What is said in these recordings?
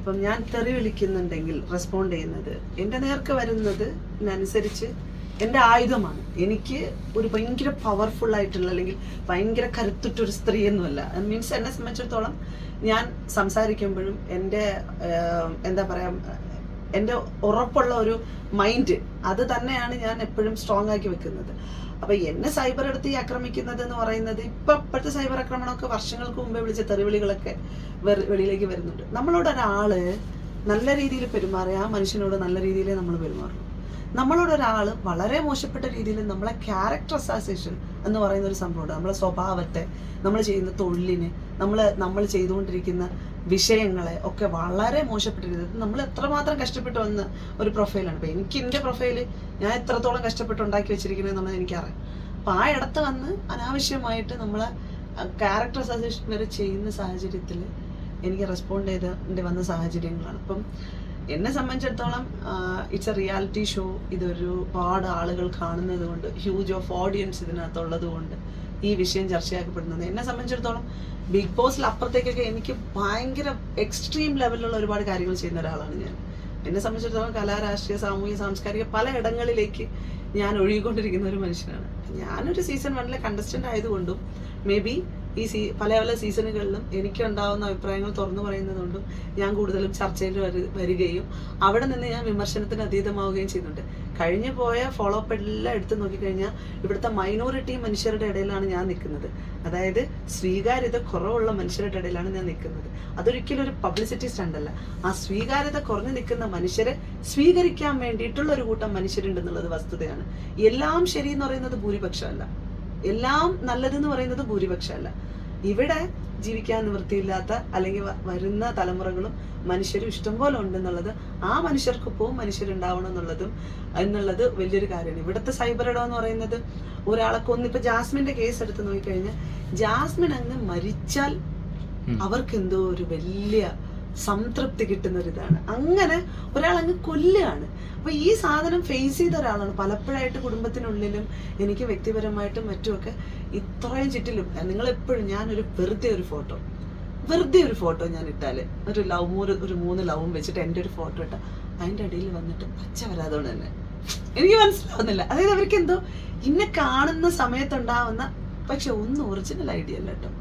ഇപ്പം ഞാൻ തെറി വിളിക്കുന്നുണ്ടെങ്കിൽ റെസ്പോണ്ട് ചെയ്യുന്നത് എൻ്റെ നേർക്ക് വരുന്നതിനനുസരിച്ച് എൻ്റെ ആയുധമാണ്. എനിക്ക് ഒരു ഭയങ്കര പവർഫുൾ ആയിട്ടുള്ള അല്ലെങ്കിൽ ഭയങ്കര കരുത്തുറ്റൊരു സ്ത്രീയൊന്നുമല്ല. മീൻസ് എന്നെ സംബന്ധിച്ചിടത്തോളം ഞാൻ സംസാരിക്കുമ്പോഴും എൻ്റെ എന്താ പറയുക, എൻ്റെ ഉറപ്പുള്ള ഒരു മൈൻഡ് അത് തന്നെയാണ് ഞാൻ എപ്പോഴും സ്ട്രോങ് ആക്കി വെക്കുന്നത്. അപ്പൊ എന്നെ സൈബർ എടുത്ത് ഈ ആക്രമിക്കുന്നത് എന്ന് പറയുന്നത് ഇപ്പോഴത്തെ സൈബർ ആക്രമണമൊക്കെ വർഷങ്ങൾക്ക് മുമ്പേ വിളിച്ച തെറിവിളികളൊക്കെ വെളിയിലേക്ക് വരുന്നുണ്ട്. നമ്മളോട് ഒരാള് നല്ല രീതിയിൽ പെരുമാറിയ ആ മനുഷ്യനോട് നല്ല രീതിയിലേ നമ്മൾ പെരുമാറും. നമ്മളോട് ഒരാൾ വളരെ മോശപ്പെട്ട രീതിയിൽ നമ്മളെ ക്യാരക്ടർ അസാസിനേഷൻ എന്ന് പറയുന്ന ഒരു സംഭവമുണ്ട്. നമ്മളെ സ്വഭാവത്തെ, നമ്മൾ ചെയ്യുന്ന തൊഴിലിന്, നമ്മൾ ചെയ്തുകൊണ്ടിരിക്കുന്ന വിഷയങ്ങളെ ഒക്കെ വളരെ മോശപ്പെട്ട രീതിയിൽ നമ്മൾ എത്രമാത്രം കഷ്ടപ്പെട്ട് വന്ന ഒരു പ്രൊഫൈലാണ്. അപ്പം എനിക്ക് എൻ്റെ പ്രൊഫൈല് ഞാൻ എത്രത്തോളം കഷ്ടപ്പെട്ട് ഉണ്ടാക്കി വെച്ചിരിക്കുന്നത് എന്നുള്ളത് എനിക്കറിയാം. അപ്പം ആ ഇടത്ത് വന്ന് അനാവശ്യമായിട്ട് നമ്മളെ ക്യാരക്ടർ അസാസിനേഷൻ വരെ ചെയ്യുന്ന സാഹചര്യത്തിൽ എനിക്ക് റെസ്പോണ്ട് ചെയ്തേണ്ടി വന്ന സാഹചര്യങ്ങളാണ്. അപ്പം എന്നെ സംബന്ധിച്ചിടത്തോളം ഇറ്റ്സ് എ റിയാലിറ്റി ഷോ. ഒരുപാട് ആളുകൾ കാണുന്നത് കൊണ്ട്, ഹ്യൂജ് ഓഫ് ഓഡിയൻസ് ഇതിനകത്തുള്ളത് കൊണ്ട് ഈ വിഷയം ചർച്ചയാക്കപ്പെടുന്നത്. എന്നെ സംബന്ധിച്ചിടത്തോളം ബിഗ് ബോസിൽ അപ്പുറത്തേക്കൊക്കെ എനിക്ക് ഭയങ്കര എക്സ്ട്രീം ലെവലിലുള്ള ഒരുപാട് കാര്യങ്ങൾ ചെയ്യുന്ന ഒരാളാണ് ഞാൻ. എന്നെ സംബന്ധിച്ചിടത്തോളം കലാ, രാഷ്ട്രീയ, സാമൂഹിക, സാംസ്കാരിക പല ഇടങ്ങളിലേക്ക് ഞാൻ ഒഴുകിക്കൊണ്ടിരിക്കുന്ന ഒരു മനുഷ്യനാണ്. ഞാനൊരു സീസൺ 1 കണ്ടസ്റ്റന്റ് ആയതുകൊണ്ടും മേ ബി ഈ പല പല സീസണുകളിലും എനിക്കുണ്ടാവുന്ന അഭിപ്രായങ്ങൾ തുറന്നു പറയുന്നതുകൊണ്ടും ഞാൻ കൂടുതലും ചർച്ചയിൽ വരികയും അവിടെ നിന്ന് ഞാൻ വിമർശനത്തിന് അതീതമാവുകയും ചെയ്യുന്നുണ്ട്. കഴിഞ്ഞു പോയ ഫോളോ അപ്പ് എല്ലാം എടുത്ത് നോക്കിക്കഴിഞ്ഞാൽ ഇവിടുത്തെ മൈനോറിറ്റി മനുഷ്യരുടെ ഇടയിലാണ് ഞാൻ നിൽക്കുന്നത്. അതായത് സ്വീകാര്യത കുറവുള്ള മനുഷ്യരുടെ ഇടയിലാണ് ഞാൻ നിൽക്കുന്നത്. അതൊരിക്കലും ഒരു പബ്ലിസിറ്റി സ്റ്റണ്ടല്ല. ആ സ്വീകാര്യത കുറഞ്ഞു നിൽക്കുന്ന മനുഷ്യരെ സ്വീകരിക്കാൻ വേണ്ടിയിട്ടുള്ള ഒരു കൂട്ടം മനുഷ്യരുണ്ടെന്നുള്ളത് വസ്തുതയാണ്. എല്ലാം ശരി എന്ന് പറയുന്നത് ഭൂരിപക്ഷമല്ല, എല്ലാം നല്ലതെന്ന് പറയുന്നത് ഭൂരിപക്ഷമല്ല. ഇവിടെ ജീവിക്കാൻ നിവൃത്തിയില്ലാത്ത അല്ലെങ്കിൽ വരുന്ന തലമുറകളും മനുഷ്യരും ഇഷ്ടംപോലെ ഉണ്ടെന്നുള്ളത്, ആ മനുഷ്യർക്കൊപ്പവും മനുഷ്യരുണ്ടാവണം എന്നുള്ളത് വലിയൊരു കാര്യമാണ്. ഇവിടുത്തെ സൈബർ ഇടം എന്ന് പറയുന്നത് ഒരാളെ കൊന്നിപ്പോ ജാസ്മിന്റെ കേസ് എടുത്ത് നോക്കിക്കഴിഞ്ഞാൽ ജാസ്മിൻ അങ്ങ് മരിച്ചാൽ അവർക്ക് എന്തോ ഒരു വലിയ സംതൃപ്തി കിട്ടുന്ന ഒരിതാണ്. അങ്ങനെ ഒരാളങ്ങ് കൊല്ലുകയാണ്. അപ്പൊ ഈ സാധനം ഫേസ് ചെയ്ത ഒരാളാണ്. പലപ്പോഴായിട്ട് കുടുംബത്തിനുള്ളിലും എനിക്ക് വ്യക്തിപരമായിട്ടും മറ്റുമൊക്കെ ഇത്രയും ചുറ്റിലും നിങ്ങൾ എപ്പോഴും ഞാനൊരു വെറുതെ ഒരു ഫോട്ടോ ഞാൻ ഇട്ടാല് ഒരു 3 ലവും വെച്ചിട്ട് എൻ്റെ ഒരു ഫോട്ടോ ഇട്ട അതിൻ്റെ അടിയിൽ വന്നിട്ട് പച്ച വരാതോണ്ട് തന്നെ എനിക്ക് മനസ്സിലാവുന്നില്ല. അതായത് അവർക്ക് എന്തോ ഇന്നെ കാണുന്ന സമയത്തുണ്ടാവുന്ന, പക്ഷെ ഒന്നും ഒറിജിനൽ ഐഡിയ അല്ല കേട്ടോ.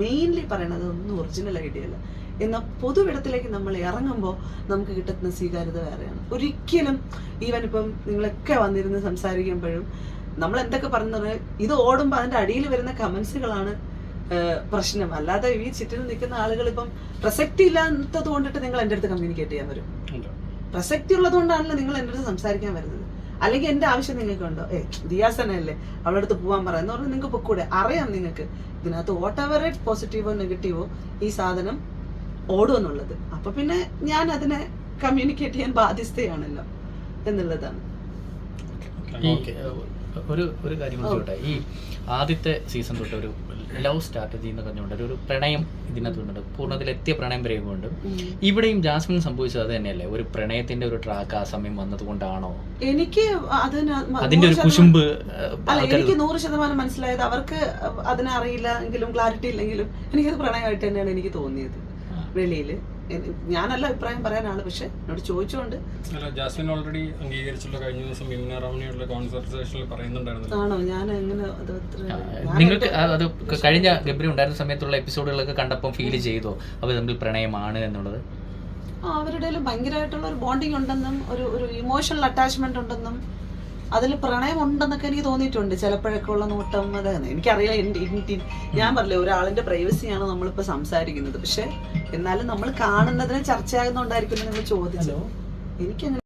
മെയിൻലി പറയണത് ഒന്നും ഒറിജിനൽ ഐഡിയ അല്ല. എന്നാൽ പൊതുവിടത്തിലേക്ക് നമ്മൾ ഇറങ്ങുമ്പോൾ നമുക്ക് കിട്ടുന്ന സ്വീകാര്യത വേറെയാണ്. ഒരിക്കലും ഈവൻ ഇപ്പം നിങ്ങളൊക്കെ വന്നിരുന്ന് സംസാരിക്കുമ്പോഴും നമ്മൾ എന്തൊക്കെ പറഞ്ഞത് ഇത് ഓടുമ്പോൾ അതിൻ്റെ അടിയിൽ വരുന്ന കമന്റ്സുകളാണ് പ്രശ്നം. അല്ലാതെ ഈ ചുറ്റിനും നിൽക്കുന്ന ആളുകൾ ഇപ്പം പ്രസക്തി ഇല്ലാത്തത് കൊണ്ടിട്ട് നിങ്ങൾ എൻ്റെ അടുത്ത് കമ്മ്യൂണിക്കേറ്റ് ചെയ്യാൻ വരും. പ്രസക്തി ഉള്ളത് കൊണ്ടാണല്ലോ നിങ്ങൾ എൻ്റെ അടുത്ത് സംസാരിക്കാൻ വരുന്നത്. അല്ലെങ്കിൽ എൻ്റെ ആവശ്യം നിങ്ങൾക്ക് ഉണ്ടോ? ദിയാസനല്ലേ അവളുടെ അടുത്ത് പോകാൻ പറയാം എന്ന് പറഞ്ഞാൽ നിങ്ങൾക്ക് പൊക്കൂടെ. അറിയാം നിങ്ങൾക്ക് ഇതിനകത്ത് വാട്ട് എവർ പോസിറ്റീവോ നെഗറ്റീവോ ഈ സാധനം ഓടുമെന്നുള്ളത്. അപ്പൊ പിന്നെ ഞാൻ അതിനെ കമ്മ്യൂണിക്കേറ്റ് ചെയ്യാൻ ബാധ്യസ്ഥയാണല്ലോ എന്നുള്ളതാണ്. ഒരു കാര്യം ചോട്ടെ, ഈ ആദ്യത്തെ സീസൺ തൊട്ട് ഒരു ലവ് സ്ട്രാറ്റജി എന്ന് പറഞ്ഞുകൊണ്ട് ഒരു പ്രണയം ഇതിനകത്ത് വന്നിട്ട് പൂർണ്ണത്തിലെത്തിയ പ്രണയം പറയുന്നുണ്ട്. ഇവിടെയും ജാസ്മിൻ സംഭവിച്ചത് അത് തന്നെയല്ലേ? ഒരു പ്രണയത്തിന്റെ ഒരു ട്രാക്ക് ആ സമയം വന്നത് കൊണ്ടാണോ? എനിക്ക് അതിന്റെ ഒരു കുശുമ്പ് അല്ല, എനിക്ക് 100% മനസ്സിലായത്. അവർക്ക് അതിനെ അറിയില്ല എങ്കിലും ക്ലാരിറ്റി ഇല്ലെങ്കിലും എനിക്കത് പ്രണയമായിട്ട് തന്നെയാണ് എനിക്ക് തോന്നിയത്. വെളിയില് ഞാനല്ല അഭിപ്രായം പറയാനാണ്, പക്ഷെ എന്നോട് ചോദിച്ചുകൊണ്ട് ജാസ്മിൻ ഓൾറെഡി അംഗീകരിച്ചുള്ള കഴിഞ്ഞ ദിവസം കോൺവെർസേഷനിൽ പറയുന്നുണ്ടായിരുന്നു. ആണോ? ഞാൻ എങ്ങനെ നിങ്ങൾക്ക് അത് കഴിഞ്ഞ ഗബ്രി ഉണ്ടായിരുന്ന സമയത്തുള്ള എപ്പിസോഡുകളൊക്കെ കണ്ടപ്പോൾ ഫീൽ ചെയ്തോ അവർ തമ്മിൽ പ്രണയമാണ് എന്നുള്ളത്? അവരുടെ ഭയങ്കരമായിട്ടുള്ള ഒരു ബോണ്ടിങ് ഉണ്ടെന്നും ഒരു ഇമോഷണൽ അറ്റാച്ച്മെന്റ് ഉണ്ടെന്നും അതിൽ പ്രണയം ഉണ്ടെന്നൊക്കെ എനിക്ക് തോന്നിയിട്ടുണ്ട്. ചിലപ്പോഴൊക്കെ ഉള്ള നോട്ടം അതാണ് എനിക്കറിയില്ല. ഞാൻ പറഞ്ഞില്ലേ, ഒരാളിന്റെ പ്രൈവസിയാണ് നമ്മളിപ്പോ സംസാരിക്കുന്നത്. പക്ഷെ എന്നാലും നമ്മൾ കാണുന്നതിനെ ചർച്ചയാകുന്നോണ്ടായിരിക്കും നിങ്ങൾ ചോദിച്ചത്. എനിക്കങ്ങനെ